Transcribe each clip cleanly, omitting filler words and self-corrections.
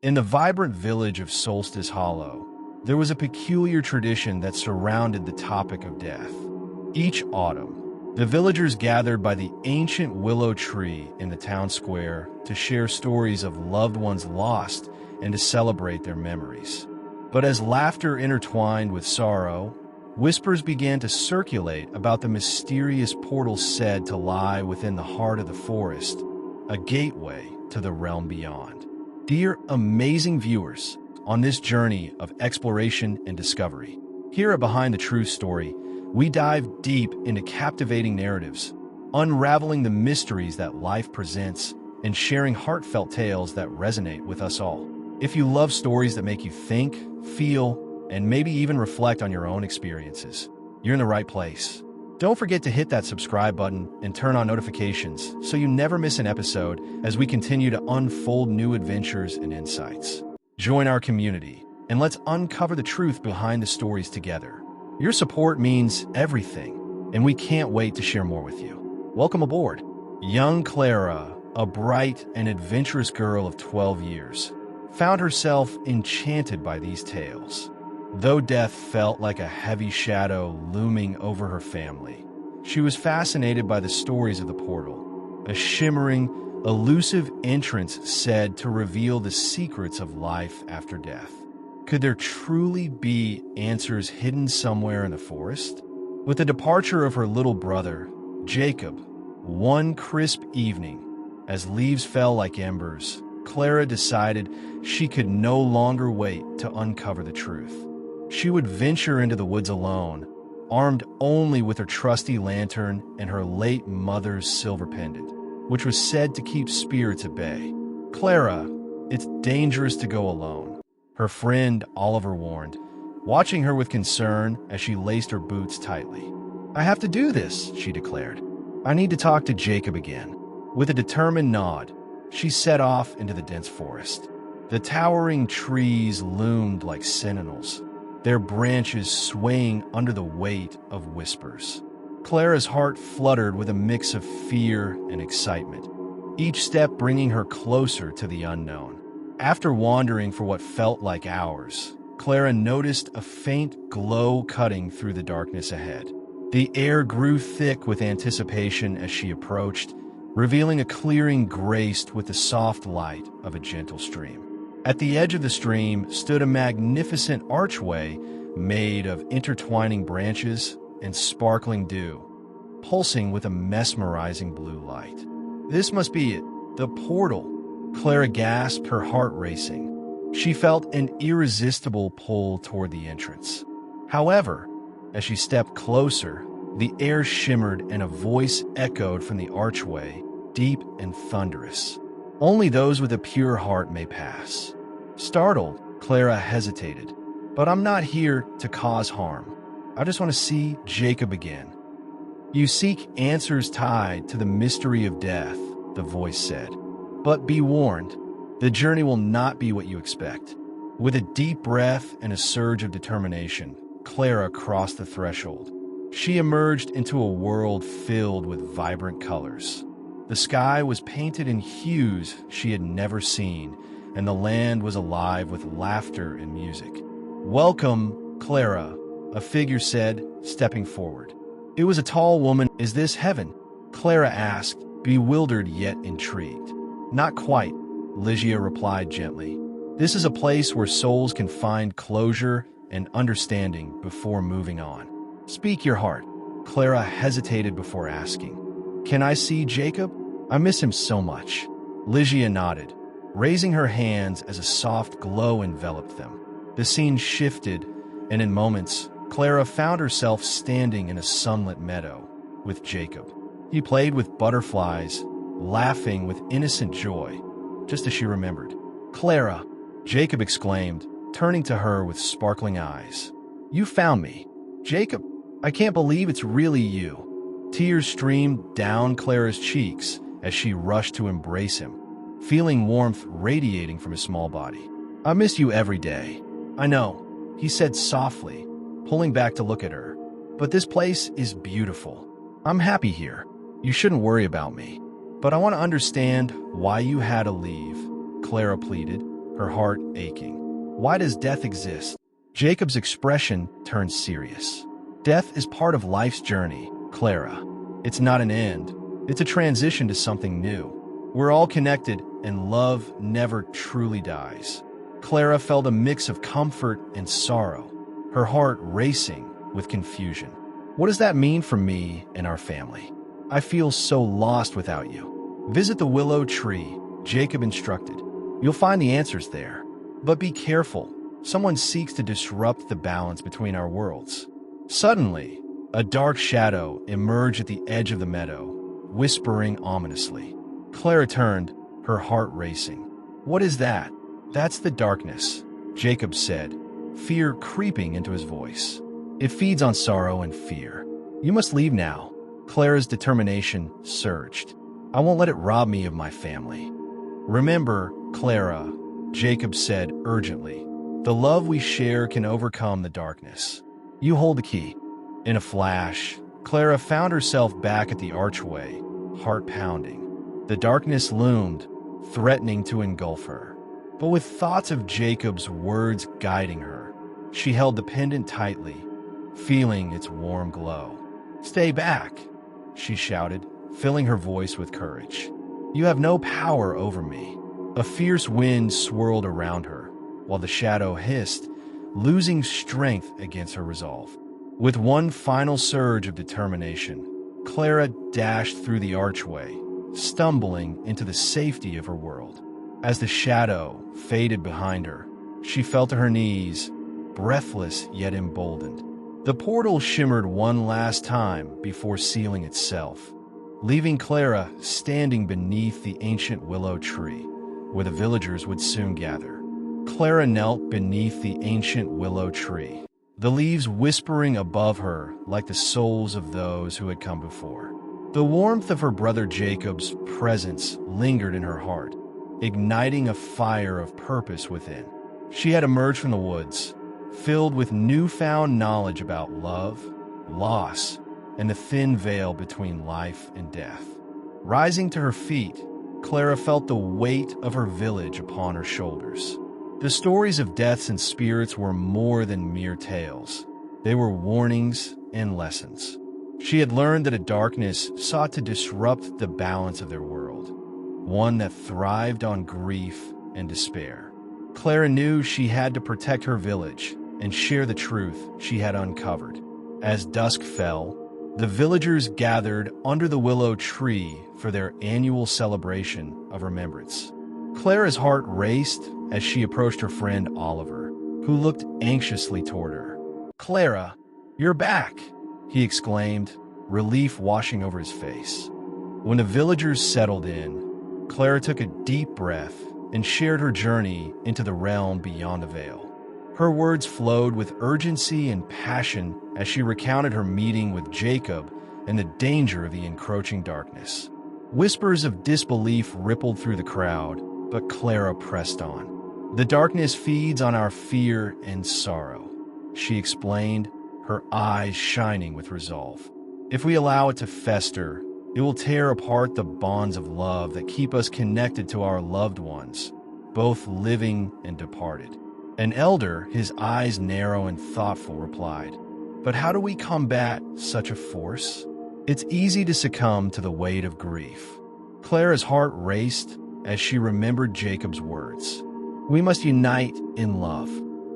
In the vibrant village of Solstice Hollow, there was a peculiar tradition that surrounded the topic of death. Each autumn, the villagers gathered by the ancient willow tree in the town square to share stories of loved ones lost and to celebrate their memories. But as laughter intertwined with sorrow, whispers began to circulate about the mysterious portal said to lie within the heart of the forest, a gateway to the realm beyond. Dear amazing viewers, on this journey of exploration and discovery, here at Behind the True Story, we dive deep into captivating narratives, unraveling the mysteries that life presents and sharing heartfelt tales that resonate with us all. If you love stories that make you think, feel, and maybe even reflect on your own experiences, you're in the right place. Don't forget to hit that subscribe button and turn on notifications so you never miss an episode as we continue to unfold new adventures and insights. Join our community, and let's uncover the truth behind the stories together. Your support means everything, and we can't wait to share more with you. Welcome aboard. Young Clara, a bright and adventurous girl of 12 years, found herself enchanted by these tales. Though death felt like a heavy shadow looming over her family, she was fascinated by the stories of the portal, a shimmering, elusive entrance said to reveal the secrets of life after death. Could there truly be answers hidden somewhere in the forest? With the departure of her little brother, Jacob, one crisp evening, as leaves fell like embers, Clara decided she could no longer wait to uncover the truth. She would venture into the woods alone, armed only with her trusty lantern and her late mother's silver pendant, which was said to keep spirits at bay. "Clara, it's dangerous to go alone," her friend Oliver warned, watching her with concern as she laced her boots tightly. "I have to do this," she declared. "I need to talk to Jacob again." With a determined nod, she set off into the dense forest. The towering trees loomed like sentinels, their branches swaying under the weight of whispers. Clara's heart fluttered with a mix of fear and excitement, each step bringing her closer to the unknown. After wandering for what felt like hours, Clara noticed a faint glow cutting through the darkness ahead. The air grew thick with anticipation as she approached, revealing a clearing graced with the soft light of a gentle stream. At the edge of the stream stood a magnificent archway made of intertwining branches and sparkling dew, pulsing with a mesmerizing blue light. "This must be it, the portal," Clara gasped, her heart racing. She felt an irresistible pull toward the entrance. However, as she stepped closer, the air shimmered and a voice echoed from the archway, deep and thunderous. "Only those with a pure heart may pass." Startled, Clara hesitated. "But I'm not here to cause harm. I just want to see Jacob again." "You seek answers tied to the mystery of death," the voice said. "But be warned, the journey will not be what you expect." With a deep breath and a surge of determination, Clara crossed the threshold. She emerged into a world filled with vibrant colors. The sky was painted in hues she had never seen, and the land was alive with laughter and music. "Welcome, Clara," a figure said, stepping forward. It was a tall woman. "Is this heaven?" Clara asked, bewildered yet intrigued. "Not quite," Ligia replied gently. "This is a place where souls can find closure and understanding before moving on." "Speak your heart." Clara hesitated before asking. "Can I see Jacob? I miss him so much." Ligia nodded, raising her hands as a soft glow enveloped them. The scene shifted, and in moments, Clara found herself standing in a sunlit meadow with Jacob. He played with butterflies, laughing with innocent joy, just as she remembered. "Clara," Jacob exclaimed, turning to her with sparkling eyes. "You found me. Jacob, I can't believe it's really you." Tears streamed down Clara's cheeks as she rushed to embrace him, feeling warmth radiating from his small body. "I miss you every day." "I know," he said softly, pulling back to look at her. "But this place is beautiful. I'm happy here. You shouldn't worry about me. But I want to understand why you had to leave," Clara pleaded. her heart aching. Why does death exist? Jacob's expression turned serious. Death is part of life's journey, Clara. It's not an end. It's a transition to something new. We're all connected, and love never truly dies. Clara felt a mix of comfort and sorrow, her heart racing with confusion. What does that mean for me and our family? I feel so lost without you. Visit the willow tree, Jacob instructed. You'll find the answers there. But be careful. Someone seeks to disrupt the balance between our worlds. Suddenly, a dark shadow emerged at the edge of the meadow, whispering ominously. Clara turned, her heart racing. What is that? That's the darkness, Jacob said, fear creeping into his voice. It feeds on sorrow and fear. You must leave now. Clara's determination surged. I won't let it rob me of my family. Remember, Clara, Jacob said urgently, the love we share can overcome the darkness. You hold the key. In a flash, Clara found herself back at the archway, heart pounding. The darkness loomed, threatening to engulf her. But with thoughts of Jacob's words guiding her, she held the pendant tightly, feeling its warm glow. Stay back, she shouted, filling her voice with courage. You have no power over me. A fierce wind swirled around her, while the shadow hissed, losing strength against her resolve. With one final surge of determination, Clara dashed through the archway, stumbling into the safety of her world. As the shadow faded behind her, she fell to her knees, breathless yet emboldened. The portal shimmered one last time before sealing itself, leaving Clara standing beneath the ancient willow tree, where the villagers would soon gather. Clara knelt beneath the ancient willow tree, the leaves whispering above her like the souls of those who had come before. The warmth of her brother Jacob's presence lingered in her heart, igniting a fire of purpose within. She had emerged from the woods, filled with newfound knowledge about love, loss, and the thin veil between life and death. Rising to her feet, Clara felt the weight of her village upon her shoulders. The stories of deaths and spirits were more than mere tales. They were warnings and lessons. She had learned that a darkness sought to disrupt the balance of their world, one that thrived on grief and despair. Clara knew she had to protect her village and share the truth she had uncovered. As dusk fell, the villagers gathered under the willow tree for their annual celebration of remembrance. Clara's heart raced as she approached her friend Oliver, who looked anxiously toward her. "Clara, you're back!" he exclaimed, relief washing over his face. When the villagers settled in, Clara took a deep breath and shared her journey into the realm beyond the veil. Her words flowed with urgency and passion as she recounted her meeting with Jacob and the danger of the encroaching darkness. Whispers of disbelief rippled through the crowd, but Clara pressed on. "The darkness feeds on our fear and sorrow," she explained, her eyes shining with resolve. "If we allow it to fester, it will tear apart the bonds of love that keep us connected to our loved ones, both living and departed." An elder, his eyes narrow and thoughtful, replied, "But how do we combat such a force? It's easy to succumb to the weight of grief." Clara's heart raced as she remembered Jacob's words. "We must unite in love,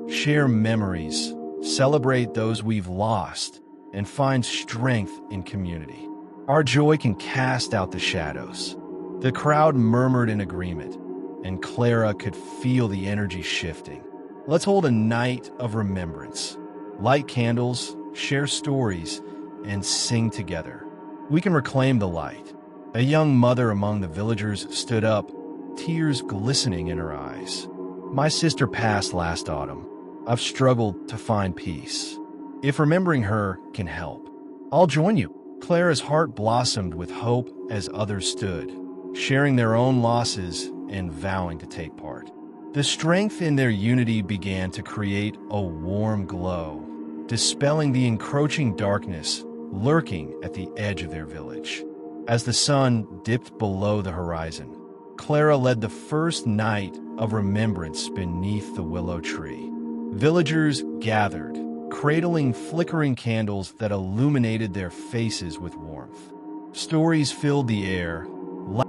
share memories, celebrate those we've lost, and find strength in community. Our joy can cast out the shadows." The crowd murmured in agreement, and Clara could feel the energy shifting. "Let's hold a night of remembrance. Light candles, share stories, and sing together. We can reclaim the light." A young mother among the villagers stood up, tears glistening in her eyes. "My sister passed last autumn. I've struggled to find peace. If remembering her can help, I'll join you." Clara's heart blossomed with hope as others stood, sharing their own losses and vowing to take part. The strength in their unity began to create a warm glow, dispelling the encroaching darkness lurking at the edge of their village. As the sun dipped below the horizon, Clara led the first night of remembrance beneath the willow tree. Villagers gathered, cradling flickering candles that illuminated their faces with warmth. Stories filled the air,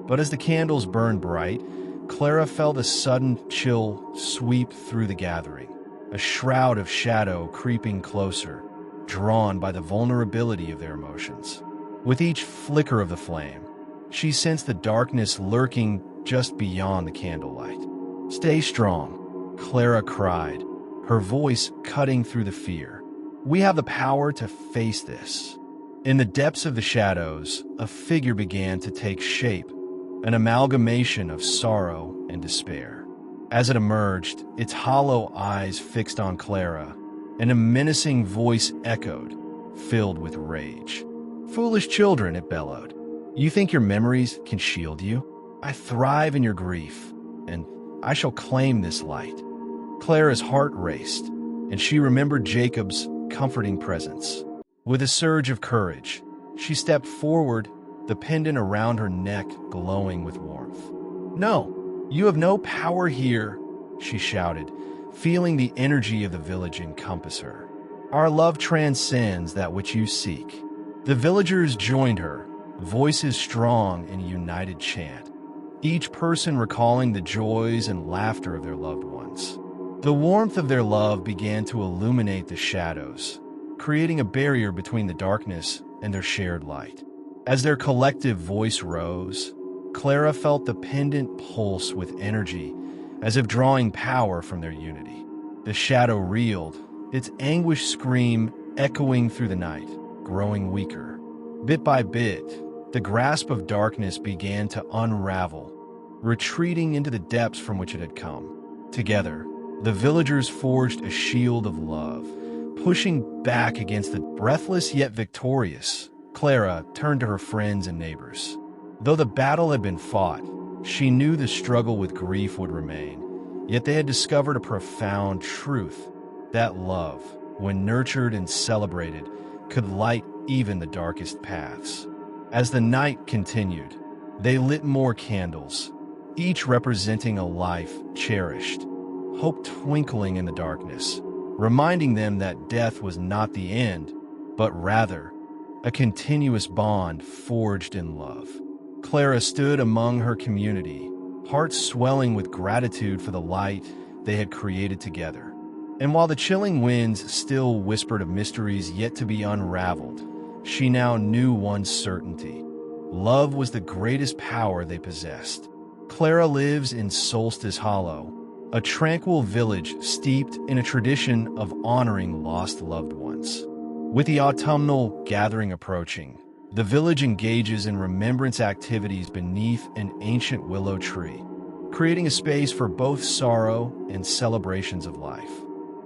but as the candles burned bright, Clara felt a sudden chill sweep through the gathering, a shroud of shadow creeping closer, drawn by the vulnerability of their emotions. With each flicker of the flame, she sensed the darkness lurking just beyond the candlelight. "Stay strong," Clara cried, her voice cutting through the fear. "We have the power to face this." In the depths of the shadows, a figure began to take shape, an amalgamation of sorrow and despair. As it emerged, its hollow eyes fixed on Clara, and a menacing voice echoed, filled with rage. "Foolish children," it bellowed. "You think your memories can shield you? I thrive in your grief, and I shall claim this light." Clara's heart raced, and she remembered Jacob's comforting presence. With a surge of courage, she stepped forward, the pendant around her neck glowing with warmth. "No, you have no power here," she shouted, feeling the energy of the village encompass her. "Our love transcends that which you seek." The villagers joined her, voices strong in a united chant, each person recalling the joys and laughter of their loved ones. The warmth of their love began to illuminate the shadows, creating a barrier between the darkness and their shared light. As their collective voice rose, Clara felt the pendant pulse with energy, as if drawing power from their unity. The shadow reeled, its anguished scream echoing through the night, growing weaker. Bit by bit, the grasp of darkness began to unravel, retreating into the depths from which it had come. Together, the villagers forged a shield of love, pushing back against the breathless yet victorious. Clara turned to her friends and neighbors. Though the battle had been fought, she knew the struggle with grief would remain, yet they had discovered a profound truth, that love, when nurtured and celebrated, could light even the darkest paths. As the night continued, they lit more candles, each representing a life cherished, hope twinkling in the darkness, reminding them that death was not the end, but rather a continuous bond forged in love. Clara stood among her community, heart swelling with gratitude for the light they had created together. And while the chilling winds still whispered of mysteries yet to be unraveled, she now knew one certainty: love was the greatest power they possessed. Clara lives in Solstice Hollow, a tranquil village steeped in a tradition of honoring lost loved ones. With the autumnal gathering approaching, the village engages in remembrance activities beneath an ancient willow tree, creating a space for both sorrow and celebrations of life.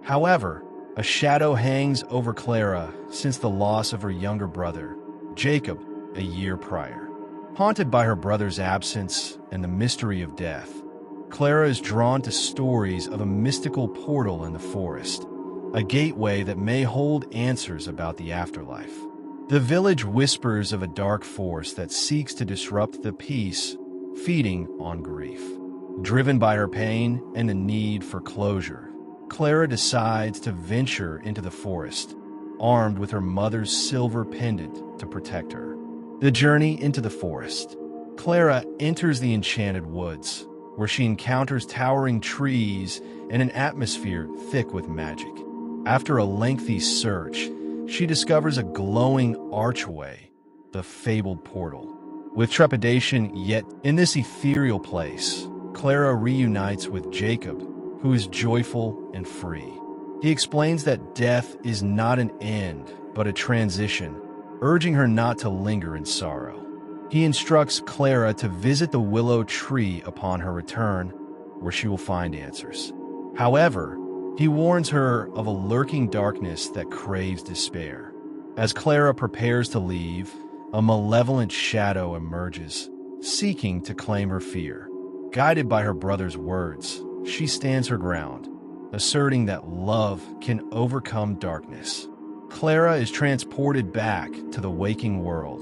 However, a shadow hangs over Clara since the loss of her younger brother, Jacob, a year prior. Haunted by her brother's absence and the mystery of death, Clara is drawn to stories of a mystical portal in the forest, a gateway that may hold answers about the afterlife. The village whispers of a dark force that seeks to disrupt the peace, feeding on grief. Driven by her pain and the need for closure, Clara decides to venture into the forest, armed with her mother's silver pendant to protect her. The journey into the forest. Clara enters the enchanted woods, where she encounters towering trees and an atmosphere thick with magic. After a lengthy search, she discovers a glowing archway, the fabled portal. With trepidation yet in this ethereal place, Clara reunites with Jacob, who is joyful and free. He explains that death is not an end, but a transition, urging her not to linger in sorrow. He instructs Clara to visit the willow tree upon her return, where she will find answers. However, he warns her of a lurking darkness that craves despair. As Clara prepares to leave, a malevolent shadow emerges, seeking to claim her fear. Guided by her brother's words, she stands her ground, asserting that love can overcome darkness. Clara is transported back to the waking world,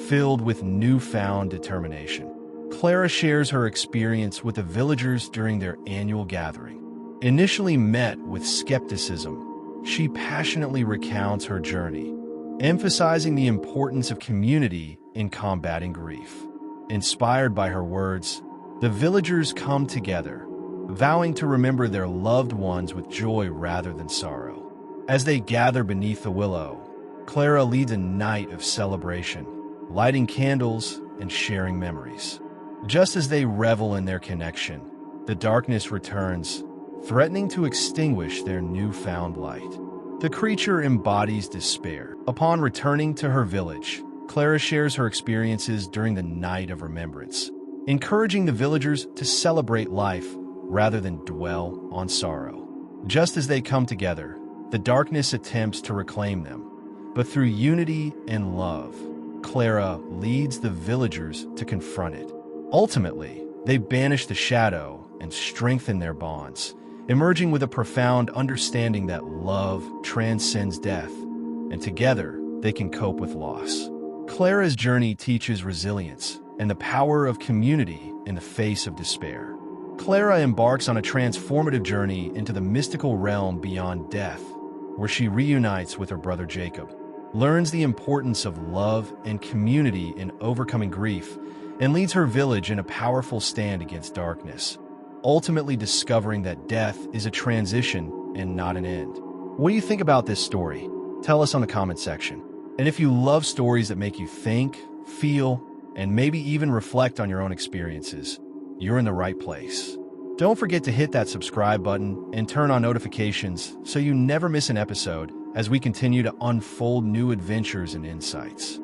filled with newfound determination. Clara shares her experience with the villagers during their annual gathering. Initially met with skepticism, she passionately recounts her journey, emphasizing the importance of community in combating grief. Inspired by her words, the villagers come together, vowing to remember their loved ones with joy rather than sorrow. As they gather beneath the willow, Clara leads a night of celebration, lighting candles and sharing memories. Just as they revel in their connection, the darkness returns, threatening to extinguish their newfound light. The creature embodies despair. Upon returning to her village, Clara shares her experiences during the Night of Remembrance, encouraging the villagers to celebrate life rather than dwell on sorrow. Just as they come together, the darkness attempts to reclaim them, but through unity and love, Clara leads the villagers to confront it. Ultimately, they banish the shadow and strengthen their bonds, emerging with a profound understanding that love transcends death, and together they can cope with loss. Clara's journey teaches resilience and the power of community in the face of despair. Clara embarks on a transformative journey into the mystical realm beyond death, where she reunites with her brother Jacob, learns the importance of love and community in overcoming grief, and leads her village in a powerful stand against darkness, ultimately discovering that death is a transition and not an end. What do you think about this story? Tell us on the comment section. And if you love stories that make you think, feel, and maybe even reflect on your own experiences, you're in the right place. Don't forget to hit that subscribe button and turn on notifications so you never miss an episode as we continue to unfold new adventures and insights.